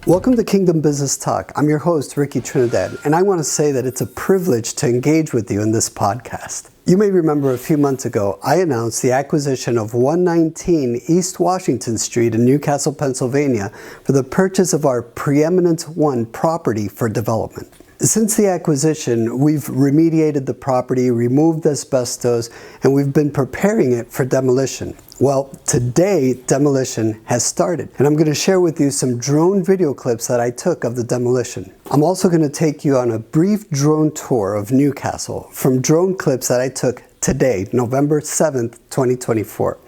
Welcome to Kingdom Business Talk. I'm your host, Ricky Trinidad, and I want to say that it's a privilege to engage with you in this podcast. You may remember a few months ago, I announced the acquisition of 119 East Washington Street in Newcastle, Pennsylvania for the purchase of our Preeminence Once property for development. Since the acquisition, we've remediated the property, removed asbestos, and we've been preparing it for demolition. Well, today, demolition has started, and I'm going to share with you some drone video clips that I took of the demolition. I'm also going to take you on a brief drone tour of Newcastle from drone clips that I took today, November 7th, 2024.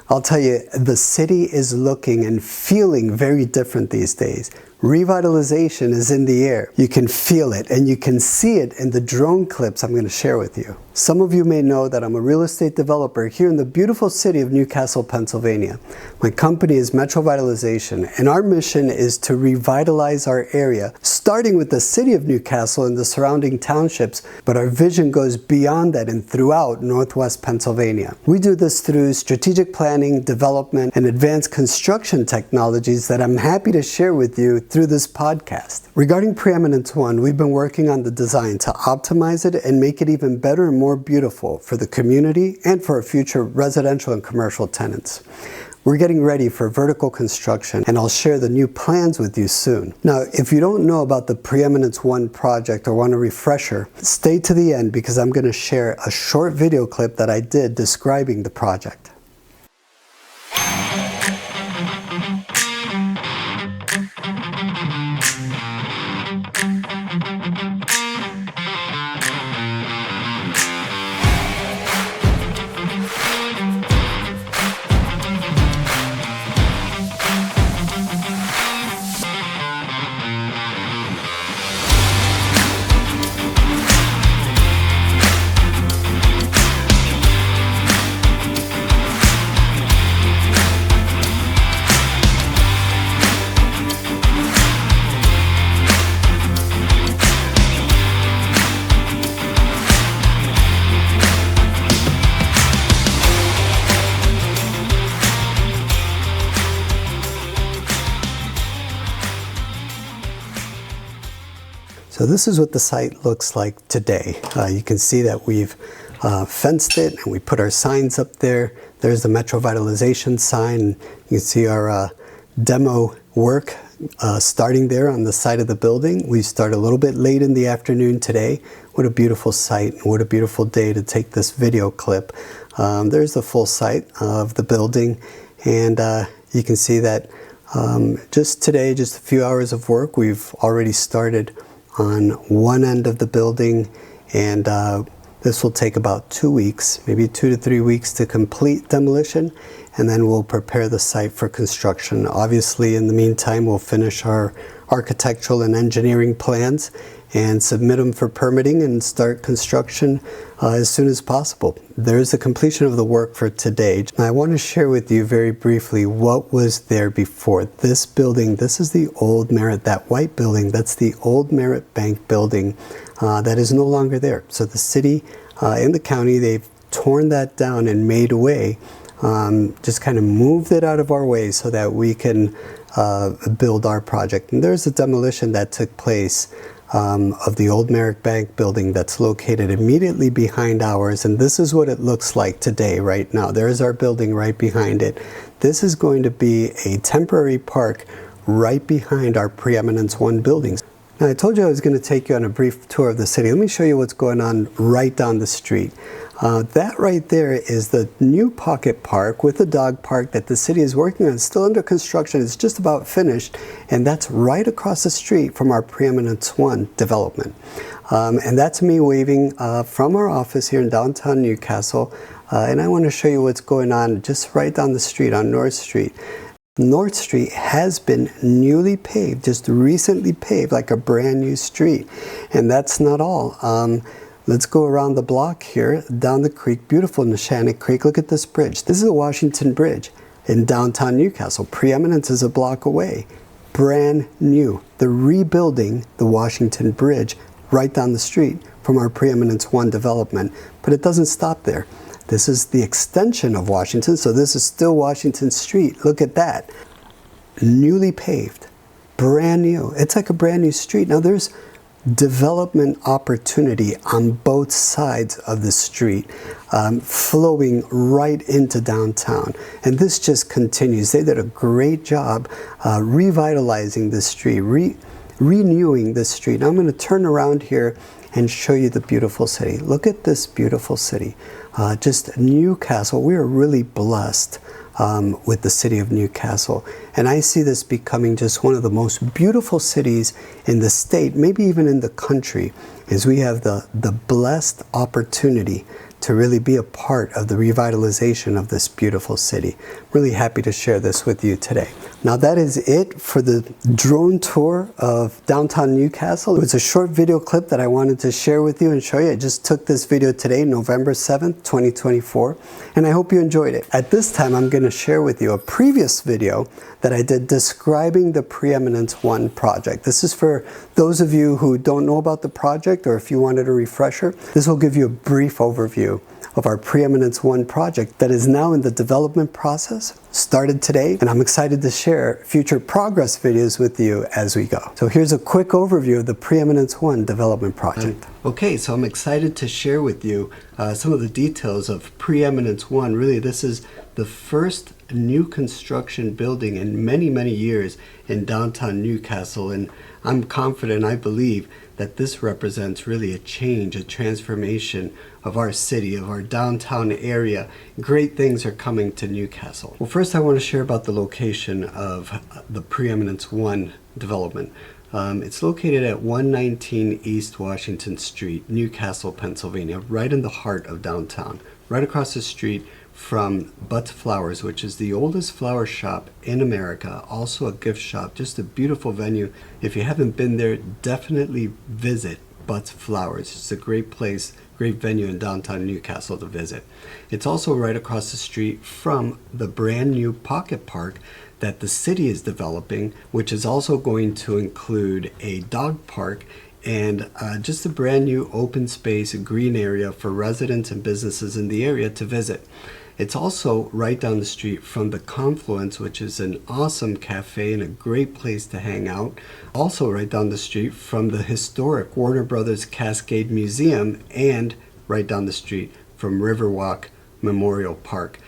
I'll tell you, the city is looking and feeling very different these days. Revitalization is in the air. You can feel it and you can see it in the drone clips I'm going to share with you. Some of you may know that I'm a real estate developer here in the beautiful city of Newcastle, Pennsylvania. My company is Metro Vitalization, and our mission is to revitalize our area, starting with the city of Newcastle and the surrounding townships, but our vision goes beyond that and throughout Northwest Pennsylvania. We do this through strategic planning, development, and advanced construction technologies that I'm happy to share with you through this podcast. Regarding Preeminence Once, we've been working on the design to optimize it and make it even better and more beautiful for the community and for our future residential and commercial tenants. We're getting ready for vertical construction, and I'll share the new plans with you soon. Now, if you don't know about the Preeminence Once project or want a refresher, stay to the end because I'm going to share a short video clip that I did describing the project. So this is what the site looks like today. You can see that we've fenced it and we put our signs up there. There's the Metro Vitalization sign. You can see our demo work starting there on the side of the building. We start a little bit late in the afternoon today. What a beautiful site and what a beautiful day to take this video clip. There's the full site of the building, and you can see that just today, just a few hours of work, we've already started on one end of the building, and this will take about 2 weeks, maybe 2 to 3 weeks to complete demolition, and then we'll prepare the site for construction. Obviously, in the meantime, we'll finish our architectural and engineering plans and submit them for permitting and start construction as soon as possible. There's the completion of the work for today. I want to share with you very briefly what was there before. This building, this is the old Merit, that white building, that's the old Merit Bank building that is no longer there. So the city and the county, they've torn that down and made a way, just kind of moved it out of our way so that we can build our project. And there's a demolition that took place of the old Merrick Bank building that's located immediately behind ours, and this is what it looks like today, right now. There's our building right behind it. This is going to be a temporary park right behind our Preeminence Once buildings. Now, I told you I was going to take you on a brief tour of the city. Let me show you what's going on right down the street. That right there is the new pocket park with the dog park that the city is working on. It's still under construction. It's just about finished, and that's right across the street from our Preeminence Once development. And that's me waving from our office here in downtown Newcastle, and I want to show you what's going on just right down the street on North Street. North Street has been newly paved, just recently paved, like a brand new street. And that's not all. Let's go around the block here, down the creek, beautiful Neshannock Creek. Look at this bridge. This is a Washington Bridge in downtown Newcastle. Preeminence is a block away. Brand new. They're rebuilding the Washington Bridge right down the street from our Preeminence Once development. But it doesn't stop there. This is the extension of Washington, so this is still Washington Street. Look at that. Newly paved. brand new. It's like a brand new street. Now there's development opportunity on both sides of the street, flowing right into downtown. And this just continues. They did a great job revitalizing the street, renewing the street. Now I'm going to turn around here and show you the beautiful city. Look at this beautiful city. Just Newcastle. We are really blessed with the city of Newcastle. And I see this becoming just one of the most beautiful cities in the state, maybe even in the country, as we have the blessed opportunity to really be a part of the revitalization of this beautiful city. Really happy to share this with you today. Now that is it for the drone tour of downtown Newcastle. It was a short video clip that I wanted to share with you and show you. I just took this video today, November 7th, 2024, and I hope you enjoyed it. At this time, I'm going to share with you a previous video that I did describing the Preeminence One project. This is for those of you who don't know about the project, or if you wanted a refresher. This will give you a brief overview of our Preeminence One project that is now in the development process, started today, and I'm excited to share future progress videos with you as we go. So here's a quick overview of the Preeminence One development project. Okay, so I'm excited to share with you some of the details of Preeminence One. Really, this is the first new construction building in many, many years in downtown Newcastle, and I'm confident, I believe, that this represents really a change, a transformation of our city, of our downtown area. Great things are coming to Newcastle. Well, first I want to share about the location of the Preeminence One development. It's located at 119 East Washington Street, Newcastle, Pennsylvania, right in the heart of downtown, right across the street from Butts Flowers, which is the oldest flower shop in America, also a gift shop, just a beautiful venue. If you haven't been there, definitely visit Butts Flowers. It's a great place, great venue in downtown Newcastle to visit. It's also right across the street from the brand new pocket park that the city is developing, which is also going to include a dog park and just a brand new open space, green area for residents and businesses in the area to visit. It's also right down the street from the Confluence, which is an awesome cafe and a great place to hang out. Also right down the street from the historic Warner Brothers Cascade Museum, and right down the street from Riverwalk Memorial Park.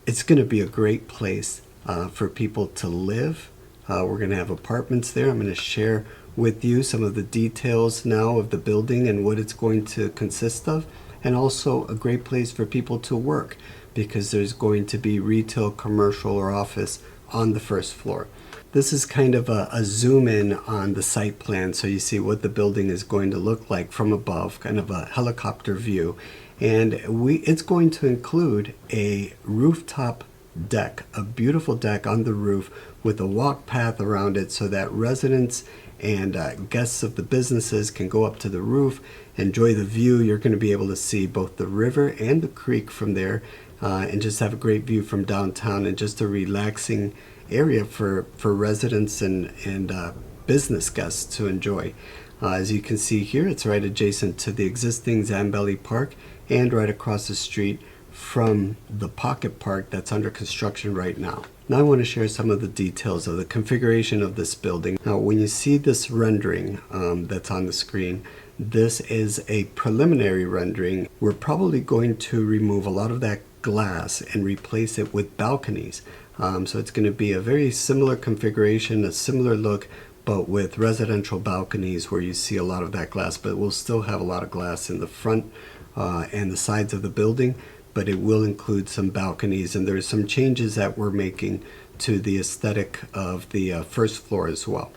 It's going to be a great place for people to live. We're going to have apartments there. I'm going to share with you some of the details now of the building and what it's going to consist of, and also a great place for people to work, because there's going to be retail, commercial, or office on the first floor. This is kind of a zoom in on the site plan, so you see what the building is going to look like from above, kind of a helicopter view. And it's going to include a rooftop deck, a beautiful deck on the roof with a walk path around it, so that residents and guests of the businesses can go up to the roof, enjoy the view. You're going to be able to see both the river and the creek from there, and just have a great view from downtown, and just a relaxing area for residents and business guests to enjoy. As you can see here, it's right adjacent to the existing Zambelli Park and right across the street from the pocket park that's under construction right now. Now I want to share some of the details of the configuration of this building. Now when you see this rendering that's on the screen, this is a preliminary rendering. We're probably going to remove a lot of that glass and replace it with balconies. So it's going to be a very similar configuration, a similar look, but with residential balconies where you see a lot of that glass, but we'll still have a lot of glass in the front and the sides of the building, but it will include some balconies, and there's some changes that we're making to the aesthetic of the first floor as well.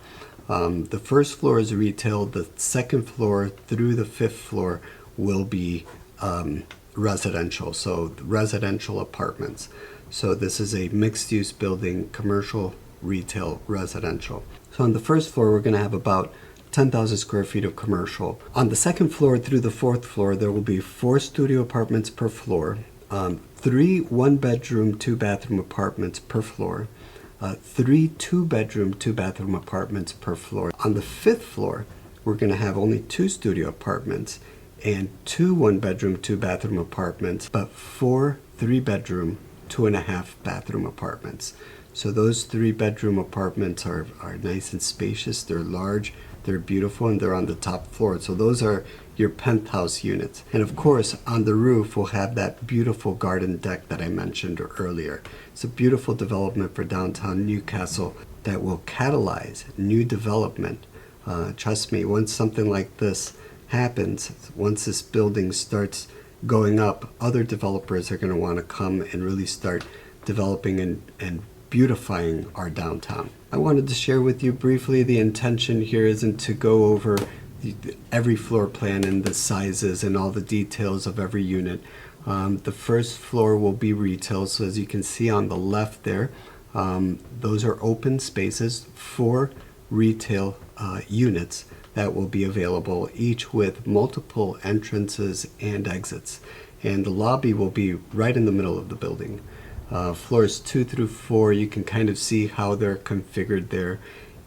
The first floor is retail. The second floor through the fifth floor will be residential, so residential apartments. So this is a mixed-use building, commercial, retail, residential. So on the first floor, we're going to have about 10,000 square feet of commercial. On the second floor through the fourth floor, there will be 4 studio apartments per floor, 3 one-bedroom, 2-bathroom apartments per floor, 3 two-bedroom, 2-bathroom apartments per floor. On the fifth floor, we're going to have only 2 studio apartments and 2 one-bedroom, 2-bathroom apartments, but 4 3-bedroom, 2.5 bathroom apartments. So those 3-bedroom apartments are nice and spacious, they're large, they're beautiful, and they're on the top floor. So those are your penthouse units. And of course, on the roof, we'll have that beautiful garden deck that I mentioned earlier. It's a beautiful development for downtown Newcastle that will catalyze new development. Trust me, once something like this happens, once this building starts going up, other developers are going to want to come and really start developing and beautifying our downtown. I wanted to share with you briefly, the intention here isn't to go over every floor plan and the sizes and all the details of every unit. The first floor will be retail, so as you can see on the left there, those are open spaces for retail units that will be available, each with multiple entrances and exits. And the lobby will be right in the middle of the building. Floors 2 through 4, you can kind of see how they're configured there,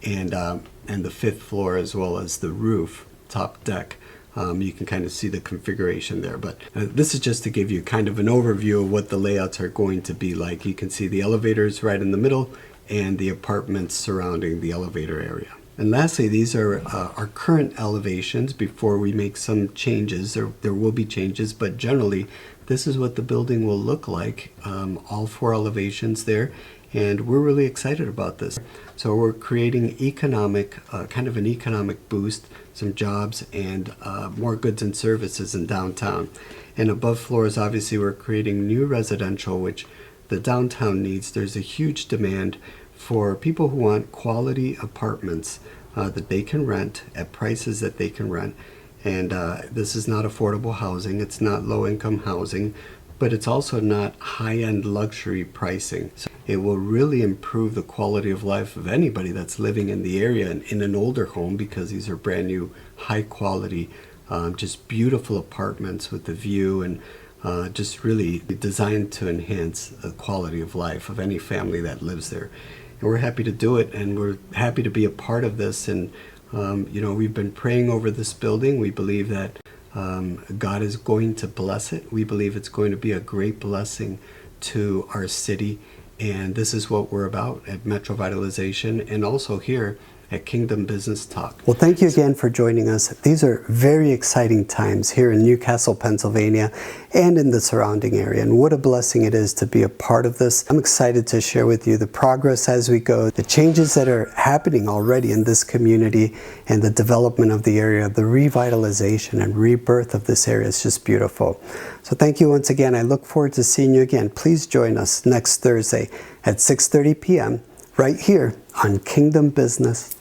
and the 5th floor as well as the roof, top deck. You can kind of see the configuration there, but this is just to give you kind of an overview of what the layouts are going to be like. You can see the elevators right in the middle and the apartments surrounding the elevator area. And lastly, these are our current elevations before we make some changes. There will be changes, but generally this is what the building will look like, all 4 elevations there, and we're really excited about this. So we're creating kind of an economic boost, some jobs, and more goods and services in downtown. And above floors, obviously, we're creating new residential, which the downtown needs. There's a huge demand for people who want quality apartments that they can rent at prices that they can rent. And this is not affordable housing, it's not low-income housing, but it's also not high-end luxury pricing. So it will really improve the quality of life of anybody that's living in the area and in an older home, because these are brand new, high quality, just beautiful apartments with the view, and just really designed to enhance the quality of life of any family that lives there. And we're happy to do it, and we're happy to be a part of this. And you know, we've been praying over this building. We believe that God is going to bless it. We believe it's going to be a great blessing to our city, and this is what we're about at Metro Vitalization, and also here at Kingdom Business Talk. Well, thank you again for joining us. These are very exciting times here in Newcastle, Pennsylvania, and in the surrounding area. And what a blessing it is to be a part of this. I'm excited to share with you the progress as we go, the changes that are happening already in this community, and the development of the area, the revitalization and rebirth of this area is just beautiful. So thank you once again. I look forward to seeing you again. Please join us next Thursday at 6:30 p.m. right here on Kingdom Business